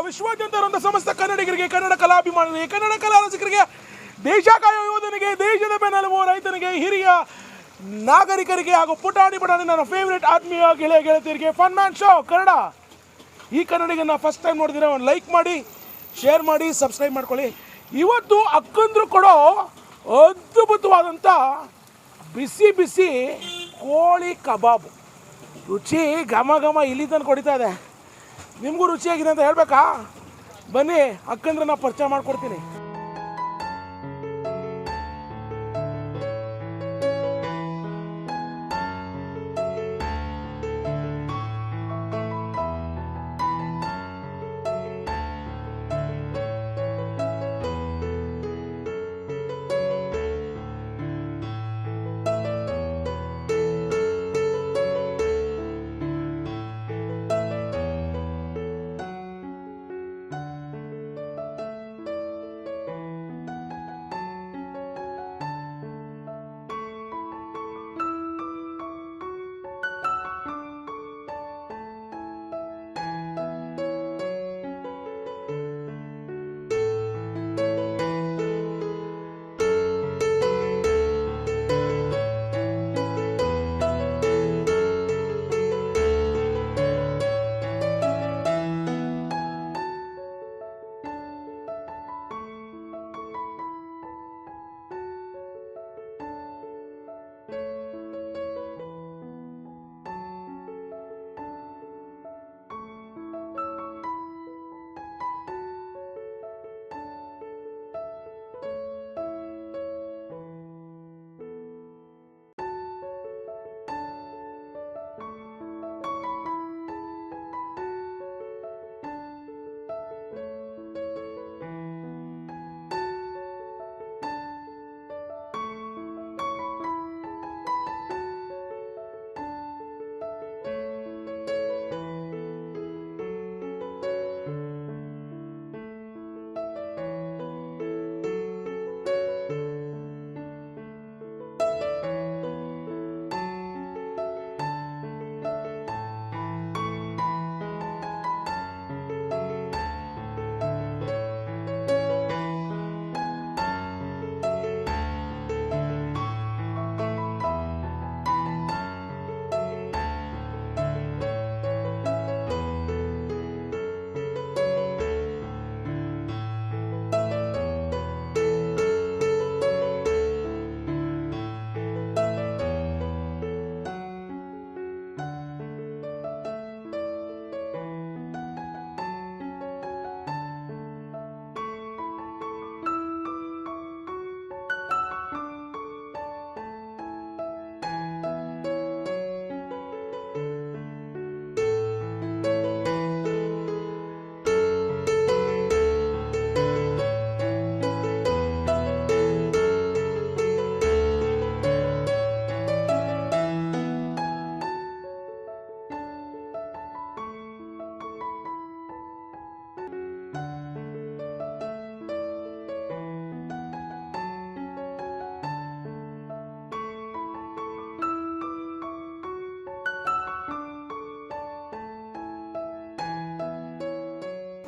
ವಿಶ್ವಾದ್ಯಂತ ಇರುವಂತಹ ಸಮಸ್ತ ಕನ್ನಡಿಗರಿಗೆ, ಕನ್ನಡ ಕಲಾಭಿಮಾನಿಗಳಿಗೆ, ಕನ್ನಡ ಕಲಾ ರಸಿಕರಿಗೆ, ದೇಶ ಕಾಯೋ ಯೋಧನಿಗೆ, ದೇಶದ ಬೆನ್ನೆಲುಬು ರೈತನಿಗೆ, ಹಿರಿಯ ನಾಗರಿಕರಿಗೆ ಹಾಗೂ ಪುಟಾಣಿ ನನ್ನ ಫೇವ್ರೇಟ್ ಆತ್ಮೀಯ ಗೆಳತಿಯರಿಗೆ ಫನ್ ಮ್ಯಾನ್ ಶೋ ಕನ್ನಡ. ಈ ಕನ್ನಡಿಗನ್ನ ಫಸ್ಟ್ ಟೈಮ್ ನೋಡಿದ್ರೆ ಒಂದು ಲೈಕ್ ಮಾಡಿ, ಶೇರ್ ಮಾಡಿ, ಸಬ್ಸ್ಕ್ರೈಬ್ ಮಾಡ್ಕೊಳ್ಳಿ. ಇವತ್ತು ಅಕ್ಕಂದ್ರು ಕೊಡೋ ಅದ್ಭುತವಾದಂಥ ಬಿಸಿ ಬಿಸಿ ಕೋಳಿ ಕಬಾಬ್. ರುಚಿ ಘಮ ಘಮ ಇಲ್ಲಿ ತನಕ ಹೊಡಿತಾ ಇದೆ. ನಿಮಗೂ ರುಚಿಯಾಗಿದೆ ಅಂತ ಹೇಳ್ಬೇಕಾ? ಬನ್ನಿ, ಅಕ್ಕಂದ್ರನ್ನ ಪರಿಚಯ ಮಾಡ್ಕೊಡ್ತೀನಿ.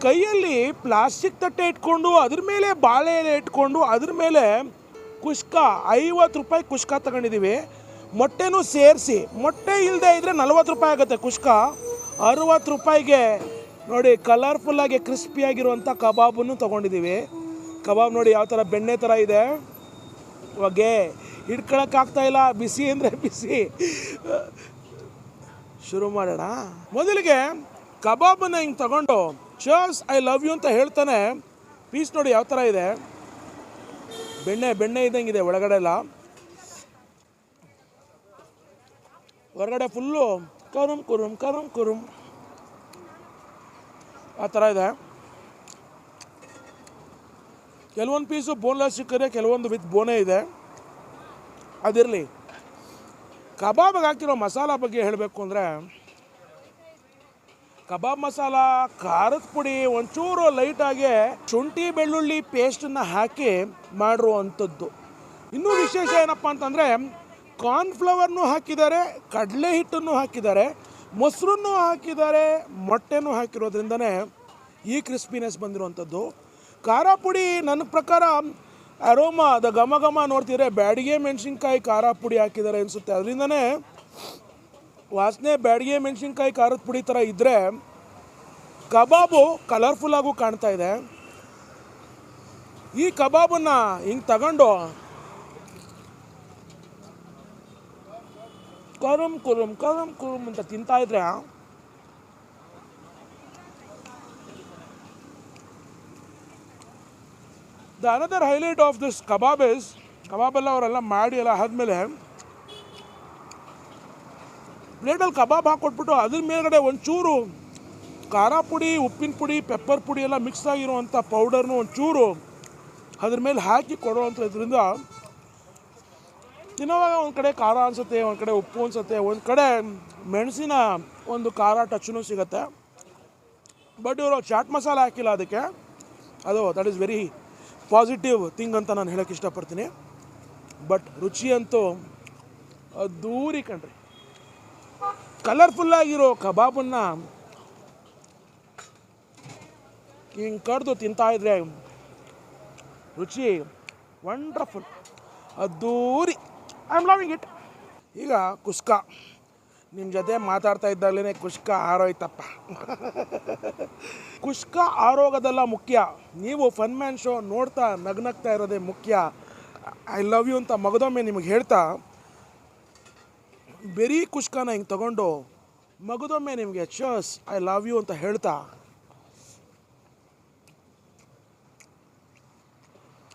ಕೈಯಲ್ಲಿ ಪ್ಲಾಸ್ಟಿಕ್ ತಟ್ಟೆ ಇಟ್ಕೊಂಡು ಅದ್ರ ಮೇಲೆ ಬಾಳೆ ಎಲೆ ಇಟ್ಕೊಂಡು ಅದ್ರ ಮೇಲೆ ಕುಷ್ಕ 50 ರೂಪಾಯಿ ಕುಷ್ಕ ತಗೊಂಡಿದ್ದೀವಿ. ಮೊಟ್ಟೆನೂ ಸೇರಿಸಿ, ಮೊಟ್ಟೆ ಇಲ್ಲದೆ ಇದ್ದರೆ 40 ರೂಪಾಯಿ ಆಗುತ್ತೆ ಕುಷ್ಕ. 60 ರೂಪಾಯಿಗೆ ನೋಡಿ ಕಲರ್ಫುಲ್ಲಾಗಿ ಕ್ರಿಸ್ಪಿಯಾಗಿರುವಂಥ ಕಬಾಬನ್ನು ತೊಗೊಂಡಿದ್ದೀವಿ. ಕಬಾಬ್ ನೋಡಿ ಯಾವ ಥರ ಬೆಣ್ಣೆ ಥರ ಇದೆ. ಹೊಗೆ ಹಿಡ್ಕೊಳಕ್ಕಾಗ್ತಾಯಿಲ್ಲ, ಬಿಸಿ ಅಂದರೆ ಬಿಸಿ. ಶುರು ಮಾಡೋಣ. ಮೊದಲಿಗೆ ಕಬಾಬನ್ನು ಹಿಂಗೆ ತಗೊಂಡು ಚರ್ಸ್ ಐ ಲವ್ ಯು ಅಂತ ಹೇಳ್ತಾನೆ. ಪೀಸ್ ನೋಡಿ ಯಾವ ಥರ ಇದೆ, ಬೆಣ್ಣೆ ಇದ್ದಂಗಿದೆ ಒಳಗಡೆ ಎಲ್ಲ. ಹೊರಗಡೆ ಫುಲ್ಲು ಕರುಮ್ ಕುರುಮ್ ಕರುಮ್ ಕುರುಮ್ ಆ ಥರ ಇದೆ. ಕೆಲವೊಂದು ಪೀಸು ಬೋನ್ಲೆಸ್ ಸಿಕ್ಕರೆ, ಕೆಲವೊಂದು ವಿತ್ ಬೋನೇ ಇದೆ. ಅದಿರಲಿ, ಕಬಾಬ್ಗೆ ಹಾಕಿರೋ ಮಸಾಲ ಬಗ್ಗೆ ಹೇಳಬೇಕು ಅಂದರೆ, ಕಬಾಬ್ ಮಸಾಲ, ಖಾರದ ಪುಡಿ, ಒಂಚೂರು ಲೈಟಾಗಿ ಶುಂಠಿ ಬೆಳ್ಳುಳ್ಳಿ ಪೇಸ್ಟನ್ನು ಹಾಕಿ ಮಾಡಿರುವಂಥದ್ದು. ಇನ್ನೂ ವಿಶೇಷ ಏನಪ್ಪ ಅಂತಂದರೆ, ಕಾರ್ನ್ಫ್ಲವರ್ನೂ ಹಾಕಿದ್ದಾರೆ, ಕಡಲೆ ಹಿಟ್ಟನ್ನು ಹಾಕಿದ್ದಾರೆ, ಮೊಸರನ್ನು ಹಾಕಿದ್ದಾರೆ, ಮೊಟ್ಟೆನೂ ಹಾಕಿರೋದ್ರಿಂದನೇ ಈ ಕ್ರಿಸ್ಪಿನೆಸ್ ಬಂದಿರುವಂಥದ್ದು. ಖಾರ ಪುಡಿ ನನ್ನ ಪ್ರಕಾರ ಅರೋಮಾ ಅದು ಘಮ ಘಮ ನೋಡ್ತಿದ್ರೆ ಬ್ಯಾಡಿಗೆ ಮೆಣಸಿನ್ಕಾಯಿ ಖಾರ ಪುಡಿ ಹಾಕಿದ್ದಾರೆ ಅನಿಸುತ್ತೆ. ಅದರಿಂದನೇ ವಾಸನೆ ಬ್ಯಾಡಿಗೆ ಮೆಣಸಿನ್ಕಾಯಿ ಖಾರದ ಪುಡಿ ಥರ ಇದ್ದರೆ ಕಬಾಬು ಕಲರ್ಫುಲ್ಲಾಗೂ ಕಾಣ್ತಾ ಇದೆ. ಈ ಕಬಾಬನ್ನು ಹಿಂಗೆ ತಗೊಂಡು ಕರುಮ್ ಕುರುಮ್ ಕರುಮ್ ಕುರುಮ್ ಅಂತ ತಿಂತಾಯಿದ್ರೆ the another highlight of this kebab is ಕಬಾಬೆಲ್ಲ ಅವರೆಲ್ಲ ಮಾಡಿ ಎಲ್ಲ ಆದಮೇಲೆ ಪ್ಲೇಟಲ್ಲಿ ಕಬಾಬ್ ಹಾಕ್ಕೊಟ್ಬಿಟ್ಟು ಅದ್ರ ಮೇಲ್ಗಡೆ ಒಂಚೂರು ಖಾರ ಪುಡಿ, ಉಪ್ಪಿನ ಪುಡಿ, ಪೆಪ್ಪರ್ ಪುಡಿ ಎಲ್ಲ ಮಿಕ್ಸ್ ಆಗಿರುವಂಥ ಪೌಡರ್ನು ಒಂಚೂರು ಅದ್ರ ಮೇಲೆ ಹಾಕಿ ಕೊಡುವಂಥದ್ರಿಂದ ತಿನ್ನೋವಾಗ ಒಂದು ಕಡೆ ಖಾರ ಅನಿಸುತ್ತೆ, ಒಂದು ಕಡೆ ಉಪ್ಪು ಅನಿಸುತ್ತೆ, ಒಂದು ಕಡೆ ಮೆಣಸಿನ ಒಂದು ಖಾರ ಟಚ್ನೂ ಸಿಗುತ್ತೆ. ಬಟ್ ಇವರು ಚಾಟ್ ಮಸಾಲ ಹಾಕಿಲ್ಲ ಅದಕ್ಕೆ. ಅದು that is very positive thing ಅಂತ ನಾನು ಹೇಳೋಕ್ಕೆ ಇಷ್ಟಪಡ್ತೀನಿ. ಬಟ್ ರುಚಿ ಅಂತೂ ಅದ್ದೂರಿ ಕಣ್ರಿ. ಕಲರ್ಫುಲ್ಲಾಗಿರೋ ಕಬಾಬನ್ನು ಹಿಂಗೆ ಕಡ್ದು ತಿಂತಾಯಿದ್ರೆ ರುಚಿ ವಂಡರ್ಫುಲ್, ಅದ್ದೂರಿ. I am loving it. ಈಗ ಕುಸ್ಕ ನಿಮ್ಮ ಜೊತೆ ಮಾತಾಡ್ತಾ ಇದ್ದಾಗಲೇ ಕುಷ್ಕ ಆರೋಯ್ತಪ್ಪ. ಕುಷ್ಕ ಆರೋಗೋದೆಲ್ಲ ಮುಖ್ಯ. ನೀವು ಫನ್ ಮ್ಯಾನ್ ಶೋ ನೋಡ್ತಾ ನಗ್ನಗ್ತಾ ಇರೋದೇ ಮುಖ್ಯ. ಐ ಲವ್ ಯು ಅಂತ ಮಗದೊಮ್ಮೆ ನಿಮಗೆ ಹೇಳ್ತಾ ಬೆರೀ ಕುಷ್ಕನ ಹಿಂಗೆ ತಗೊಂಡು ಮಗದೊಮ್ಮೆ ನಿಮಗೆ ಚರ್ಸ್ ಐ ಲವ್ ಯು ಅಂತ ಹೇಳ್ತಾ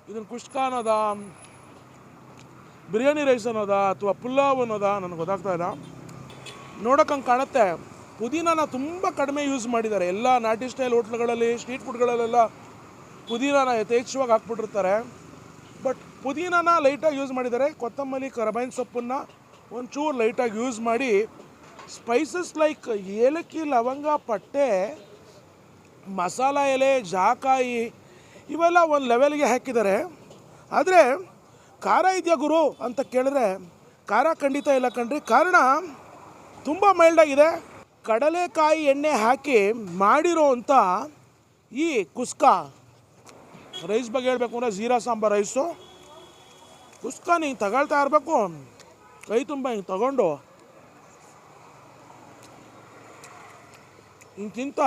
ಇದನ್ನು ಕುಷ್ಕ ಅನ್ನೋದ, ಬಿರಿಯಾನಿ ರೈಸ್ ಅನ್ನೋದ, ಅಥವಾ ಪುಲಾವ್ ಅನ್ನೋದ ನನಗೆ ಗೊತ್ತಾಗ್ತಾ ಇಲ್ಲ. ನೋಡೋಕ್ಕಂಗೆ ಕಾಣುತ್ತೆ. ಪುದೀನಾನ ತುಂಬ ಕಡಿಮೆ ಯೂಸ್ ಮಾಡಿದ್ದಾರೆ. ಎಲ್ಲ ನಾಟಿ ಸ್ಟೈಲ್ ಹೋಟ್ಲುಗಳಲ್ಲಿ, ಸ್ಟ್ರೀಟ್ ಫುಡ್ಗಳಲ್ಲೆಲ್ಲ ಪುದೀನಾನ ಯಥೇಚ್ಛವಾಗಿ ಹಾಕ್ಬಿಟ್ಟಿರ್ತಾರೆ. ಬಟ್ ಪುದೀನಾನ ಲೈಟಾಗಿ ಯೂಸ್ ಮಾಡಿದ್ದಾರೆ. ಕೊತ್ತಂಬರಿ, ಕರಬೇವಿನ ಸೊಪ್ಪನ್ನು ಒಂಚೂರು ಲೈಟಾಗಿ ಯೂಸ್ ಮಾಡಿ ಸ್ಪೈಸಸ್ ಲೈಕ್ ಏಲಕ್ಕಿ, ಲವಂಗ, ಪಟ್ಟೆ, ಮಸಾಲ ಎಲೆ, ಜಾಕಾಯಿ ಇವೆಲ್ಲ ಒಂದು ಲೆವೆಲ್ಗೆ ಹಾಕಿದ್ದಾರೆ. ಆದರೆ ಖಾರ ಇದೆಯಾ ಗುರು ಅಂತ ಕೇಳಿದ್ರೆ ಖಾರ ಖಂಡಿತ ಇಲ್ಲ ಕಣ್ರಿ. ಕಾರಣ ತುಂಬ ಮೈಲ್ಡಾಗಿದೆ. ಕಡಲೆಕಾಯಿ ಎಣ್ಣೆ ಹಾಕಿ ಮಾಡಿರೋ ಅಂಥ ಈ ಕುಸ್ಕ ರೈಸ್ ಬಗ್ಗೆ ಹೇಳಬೇಕು ಅಂದರೆ ಜೀರಾ ಸಾಂಬಾರ್ ರೈಸು. ಕುಸ್ಕ ಹಿಂಗೆ ತಗೊಳ್ತಾ ಇರಬೇಕು, ಕೈ ತುಂಬ ಹಿಂಗೆ ತಗೊಂಡು ಹಿಂಗೆ ತಿಂತ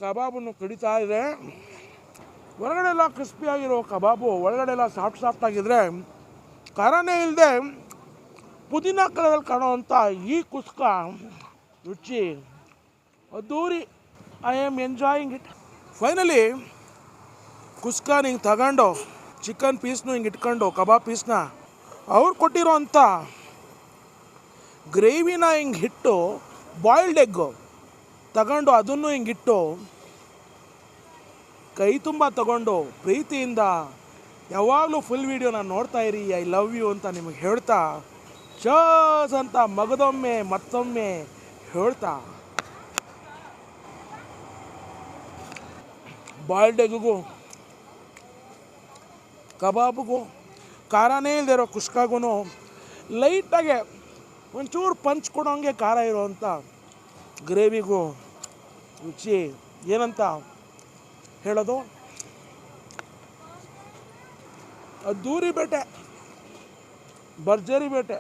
ಕಬಾಬನ್ನು ಕಡಿತಾ ಇದೆ. ಹೊರಗಡೆ ಎಲ್ಲ ಕ್ರಿಸ್ಪಿಯಾಗಿರೋ ಕಬಾಬು ಒಳಗಡೆ ಎಲ್ಲ ಸಾಫ್ಟ್ ಆಗಿದ್ರೆ ಖಾರನೇ ಇಲ್ಲದೆ ಪುದೀನಾ ಕಲರಲ್ಲಿ ಕಾಣೋವಂಥ ಈ ಕುಸ್ಕ ರುಚಿ ಅದ್ದೂರಿ. I am enjoying it. Finally kuska ಹಿಂಗೆ ತಗೊಂಡು ಚಿಕನ್ ಪೀಸ್ನು ಹಿಂಗೆ ಇಟ್ಕೊಂಡು ಕಬಾಬ್ ಪೀಸ್ನ ಅವ್ರು ಕೊಟ್ಟಿರೋ ಅಂಥ ಗ್ರೇವಿನ ಹಿಂಗೆ ಇಟ್ಟು ಬಾಯ್ಲ್ಡ್ ಎಗ್ಗು ತಗೊಂಡು ಅದನ್ನು ಹಿಂಗಿಟ್ಟು ಕೈ ತುಂಬ ತಗೊಂಡು ಪ್ರೀತಿಯಿಂದ ಯಾವಾಗಲೂ ಫುಲ್ ವೀಡಿಯೋ ನಾನು ನೋಡ್ತಾ ಇರಿ, ಐ ಲವ್ ಯು ಅಂತ ನಿಮಗೆ ಹೇಳ್ತಾ ಚರ್ಸ್ ಅಂತ ಮಗದೊಮ್ಮೆ ಮತ್ತೊಮ್ಮೆ ಹೇಳ್ತಾ ಬಾಯ್ಲ್ಡ್ ಎಗ್ಗೂ ಕಬಾಬ್ಗೂ ಖಾರನೇ ಇಲ್ಲದೆ ಇರೋ ಕುಷ್ಕಾಗೂ ಲೈಟಾಗೆ ಒಂಚೂರು ಪಂಚ್ ಕೊಡೋಂಗೆ ಖಾರ ಇರೋವಂಥ ಗ್ರೇವಿಗೂ ರುಚಿ ಏನಂತ ಹೇಳೋದು. ಅದ್ದೂರಿ ಬೇಟೆ, ಭರ್ಜರಿ ಬೇಟೆ.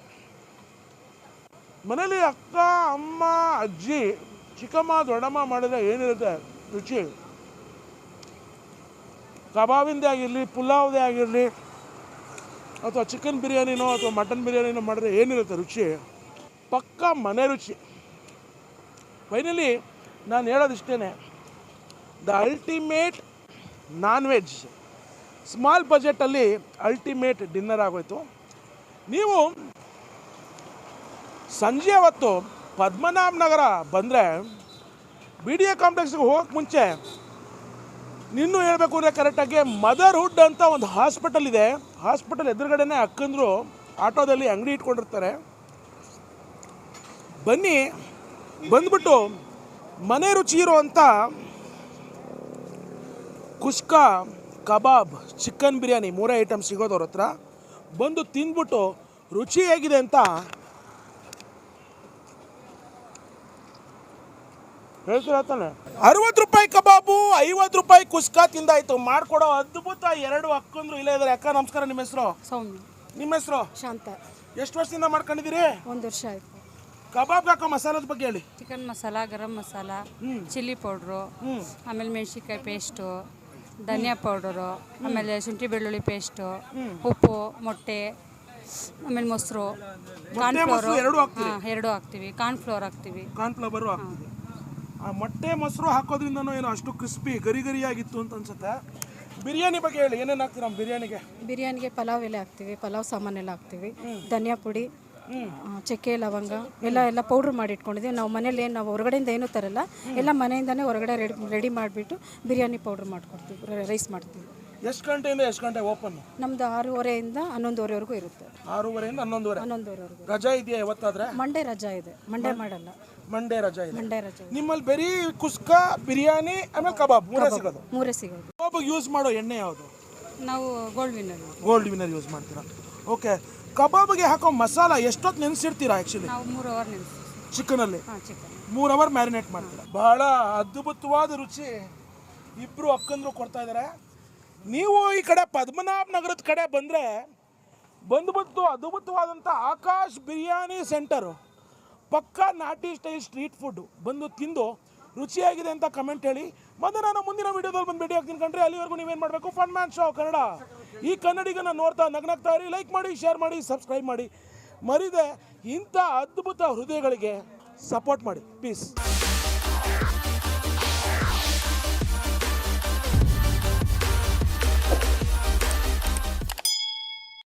ಮನೇಲಿ ಅಕ್ಕ, ಅಮ್ಮ, ಅಜ್ಜಿ, ಚಿಕ್ಕಮ್ಮ, ದೊಡ್ಡಮ್ಮ ಮಾಡಿದ್ರೆ ಏನಿರುತ್ತೆ ರುಚಿ, ಕಬಾಬಿಂದೇ ಆಗಿರಲಿ, ಪುಲಾವ್ದೇ ಆಗಿರಲಿ, ಅಥವಾ ಚಿಕನ್ ಬಿರಿಯಾನಿನೋ ಅಥವಾ ಮಟನ್ ಬಿರಿಯಾನಿನೋ ಮಾಡಿದ್ರೆ ಏನಿರುತ್ತೆ ರುಚಿ, ಪಕ್ಕ ಮನೆ ರುಚಿ. ಫೈನಲಿ ನಾನು ಹೇಳೋದಿಷ್ಟೇ, the ultimate non veg small ಬಜೆಟಲ್ಲಿ ಅಲ್ಟಿಮೇಟ್ ಡಿನ್ನರ್ ಆಗೋಯ್ತು. ನೀವು ಸಂಜೆ ಹೊತ್ತು ಪದ್ಮನಾಭ ನಗರ ಬಂದರೆ ಬಿ ಡಿ ಎ ಕಾಂಪ್ಲೆಕ್ಸ್ಗೆ ಹೋಗೋಕ್ಕೆ ಮುಂಚೆ ಇನ್ನೂ ಹೇಳಬೇಕು ಅಂದರೆ ಕರೆಕ್ಟಾಗಿ ಮದರ್ಹುಡ್ ಅಂತ ಒಂದು ಹಾಸ್ಪಿಟಲ್ ಇದೆ. ಹಾಸ್ಪಿಟಲ್ ಎದುರುಗಡೆನೇ ಅಕ್ಕಂದರು ಆಟೋದಲ್ಲಿ ಅಂಗಡಿ ಇಟ್ಕೊಂಡಿರ್ತಾರೆ. ಬನ್ನಿ, ಬಂದ್ಬಿಟ್ಟು ಮನೆ ರುಚಿ ಇರೋವಂಥ ಕುಷ್ಕ, ಕಬಾಬ್, ಚಿಕನ್ ಬಿರಿಯಾನಿ 3 ಐಟಮ್ ಸಿಗೋದು ಅವ್ರ ಹತ್ರ. ಬಂದು ತಿಂದ್ಬಿಟ್ಟು ರುಚಿ ಹೇಗಿದೆ ಅಂತ ಹೇಳ್ತೀರಾ ತಾನೆ? 60 ರೂಪಾಯಿ ಕಬಾಬು, 50 ರೂಪಾಯಿ ಕುಸ್ಕಾ ತಿಂದಾಯ್ತು. ಮಾಡ್ಕೊಡೋ ಅದ್ಭುತ 2 ಅಕ್ಕಂದ್ರು ಇಲ್ಲೇ ಇದ್ದಾರೆ. ಅಕ್ಕ ನಮಸ್ಕಾರ, ನಿಮ್ಮ ಹೆಸರು? ಸೌಮ್ಯ. ನಿಮ್ಮ ಹೆಸರು? ಶಾಂತ. ಎಷ್ಟು ವರ್ಷದಿಂದ ಮಾಡ್ಕೊಂಡಿದ್ದೀರಿ? 1 ವರ್ಷ ಆಯ್ತು. ಕಬಾಬ್ ಹಾಕೋ ಮಸಾಲದ ಬಗ್ಗೆ ಹೇಳಿ. Chicken masala, garam masala, chilli powder, ಆಮೇಲೆ ಮೆಣಸಿನ್ಕಾಯಿ ಪೇಸ್ಟು, ಧನಿಯಾ ಪೌಡರು, ಆಮೇಲೆ ಶುಂಠಿ ಬೆಳ್ಳುಳ್ಳಿ ಪೇಸ್ಟು, ಉಪ್ಪು, ಮೊಟ್ಟೆ, ಆಮೇಲೆ ಮೊಸರು, ಕಾರ್ನ್ಫ್ಲೋರು. ಎರಡು ಹಾಕ್ತೀವಿ. ಕಾರ್ನ್ಫ್ಲೋರ್ ಹಾಕ್ತೀವಿ. ಕಾರ್ನ್ಫ್ಲವರು ಹಾಕ್ತೀವಿ. ಆ ಮೊಟ್ಟೆ ಮೊಸರು ಹಾಕೋದ್ರಿಂದನೂ ಏನೋ ಅಷ್ಟು ಕ್ರಿಸ್ಪಿ ಗರಿಗರಿಯಾಗಿತ್ತು ಅಂತ ಅನ್ಸುತ್ತೆ. ಬಿರಿಯಾನಿ ಬಗ್ಗೆ ಹೇಳಿ, ಏನೇನು ಹಾಕ್ತೀರಾ ಬಿರಿಯಾನಿಗೆ? ಬಿರಿಯಾನಿಗೆ ಪಲಾವ್ ಎಲೆ ಹಾಕ್ತೀವಿ, ಪಲಾವ್ ಸಾಮಾನೆಲ್ಲ ಹಾಕ್ತೀವಿ, ಧನಿಯಾ ಪುಡಿ, ಚಕ್ಕೆ, ಲವಂಗ ಎಲ್ಲ ಪೌಡ್ರ್ ಮಾಡಿ ಇಟ್ಕೊಂಡಿದ್ದೀವಿ. ನಾವು ಮನೇಲಿ ನಾವು ಹೊರಗಡೆಯಿಂದ ಏನೂ ತರಲ್ಲ, ಎಲ್ಲ ಮನೆಯಿಂದನೇ ಹೊರಗಡೆ ರೆಡಿ ಮಾಡಿಬಿಟ್ಟು ಬಿರಿಯಾನಿ ಪೌಡ್ರ್ ಮಾಡ್ಕೊಡ್ತೀವಿ, ರೈಸ್ ಮಾಡ್ತೀವಿ. ಎಷ್ಟು ಗಂಟೆಯಿಂದ ಎಷ್ಟು ಗಂಟೆ ಓಪನ್? ನಮ್ಮದು 6:30 11:00ವರೆಗೂ ಇರುತ್ತೆ. 6:30 11:00ವರೆಗೂ. ರಜಾ ಇದೆಯಾ ಇವತ್ತಾದ್ರೆ? ಮಂಡೇ ರಜಾ ಇದೆ. ಮಂಡೇ ಮಾಡಲ್ಲ. ಮಂಡೇ ರಜಾ ಇದೆ. ಮಂಡೇ ರಜಾ. ನಿಮ್ಮಲ್ಲಿ ಬರೀ ಕುಸ್ಕಾ, ಬಿರಿಯಾನಿ, ಆಮೇಲೆ ಕಬಾಬ್ ಮೂರೇ ಸಿಗೋದು. ಕಬಾಬ್ ಯೂಸ್ ಮಾಡೋ ಎಣ್ಣೆ ಯಾವುದು? ನಾವು ಗೋಲ್ಡ್ ವಿನ್ನರ್ ಯೂಸ್ ಮಾಡ್ತೀರಾ? ಓಕೆ. ಕಬಾಬ್ಗೆ ಹಾಕೋ ಮಸಾಲ ಎಷ್ಟೊತ್ತು ನೆನೆಸಿಡ್ತೀರಾ? ಆ್ಯಕ್ಚುಲಿ ನಾವು 3 ಅವರ್ ನೆನೆಸ್ತೀವಿ. ಚಿಕನಲ್ಲಿ ಚಿಕನ್ 3 ಅವರ್ ಮ್ಯಾರಿನೇಟ್ ಮಾಡ್ತೀರಾ. ಬಹಳ ಅದ್ಭುತವಾದ ರುಚಿ ಇಬ್ಬರು ಅಕ್ಕಂದ್ರು ಕೊಡ್ತಾ ಇದ್ದಾರೆ. ನೀವು ಈ ಕಡೆ ಪದ್ಮನಾಭ ನಗರದ ಕಡೆ ಬಂದರೆ ಬಂದ್ಬಿಟ್ಟು ಅದ್ಭುತವಾದಂಥ ಆಕಾಶ್ ಬಿರಿಯಾನಿ ಸೆಂಟರು, ಪಕ್ಕಾ ನಾಟಿ ಸ್ಟೈಲ್ ಸ್ಟ್ರೀಟ್ ಫುಡ್ಡು. ಬಂದು ತಿಂದು ರುಚಿಯಾಗಿದೆ ಅಂತ ಕಮೆಂಟ್ ಹೇಳಿ. ಮತ್ತೆ ನಾನು ಮುಂದಿನ ವೀಡಿಯೋದಲ್ಲಿ ಬಂದು ಭೇಟಿ ಆಗ್ತೀನಿ ಕಣ್ರಿ. ಅಲ್ಲಿವರೆಗೂ ನೀವೇನು ಮಾಡಬೇಕು? ಫನ್ ಮ್ಯಾನ್ ಶೋ ಕನ್ನಡ ಈ ಕನ್ನಡಿಗನ ನೋಡ್ತಾ ನಗ್ನಗ್ತಾ ಇರಿ. ಲೈಕ್ ಮಾಡಿ, ಶೇರ್ ಮಾಡಿ, ಸಬ್ಸ್ಕ್ರೈಬ್ ಮಾಡಿ. ಮರಿದೆ ಇಂಥ ಅದ್ಭುತ ಹೃದಯಗಳಿಗೆ ಸಪೋರ್ಟ್ ಮಾಡಿ. ಪೀಸ್.